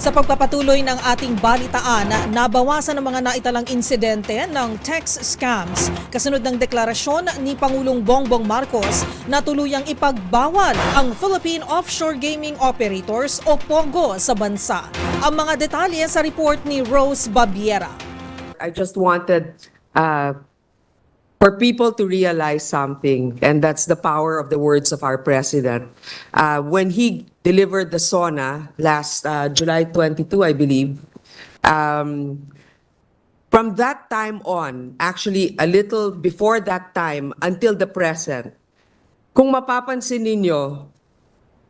Sa pagpapatuloy ng ating balitaan, nabawasan ang mga naitalang insidente ng tax scams kasunod ng deklarasyon ni Pangulong Bongbong Marcos na tuluyang ipagbawal ang Philippine Offshore Gaming Operators o POGO sa bansa. Ang mga detalye sa report ni Rose Babiera. I just wanted for people to realize something, and that's the power of the words of our president. When he delivered the SONA last July 22, I believe, from that time on, actually a little before that time until the present, kung mapapansin ninyo,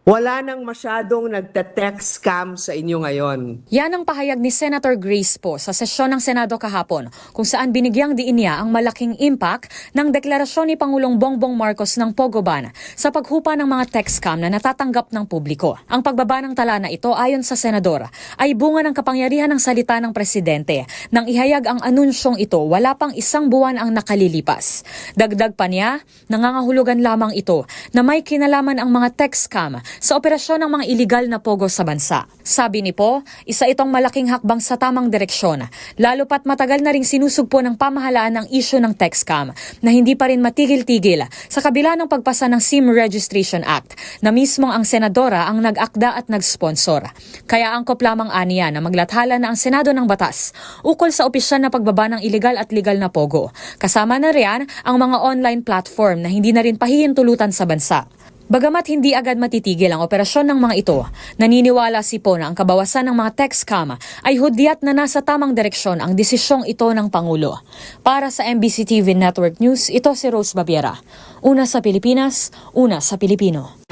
wala nang masyadong nagte-text scam sa inyo ngayon. Yan ang pahayag ni Senator Grace po sa sesyon ng Senado kahapon kung saan binigyang diin niya ang malaking impact ng deklarasyon ni Pangulong Bongbong Marcos ng POGO ban sa paghupa ng mga text scam na natatanggap ng publiko. Ang pagbaba ng tala na ito ayon sa Senador ay bunga ng kapangyarihan ng salita ng Presidente nang ihayag ang anunsyong ito wala pang isang buwan ang nakalilipas. Dagdag pa niya, nangangahulugan lamang ito na may kinalaman ang mga text scam sa operasyon ng mga iligal na POGO sa bansa. Sabi ni Po, isa itong malaking hakbang sa tamang direksyon, lalo pat matagal na ring sinusugpo ng pamahalaan ang isyu ng text scam na hindi pa rin matigil-tigil sa kabila ng pagpasa ng SIM Registration Act na mismong ang senadora ang nag-akda at nag-sponsor. Kaya angkop lamang aniya na maglathala na ang Senado ng batas ukol sa opisyal na pagbaba ng iligal at legal na POGO. Kasama na riyan ang mga online platform na hindi na rin pahihintulutan sa bansa. Bagamat hindi agad matitigil ang operasyon ng mga ito, naniniwala si Po na ang kabawasan ng mga text scam ay hudyat na nasa tamang direksyon ang desisyong ito ng Pangulo. Para sa MBC TV Network News, ito si Rose Babiera. Una sa Pilipinas, una sa Pilipino.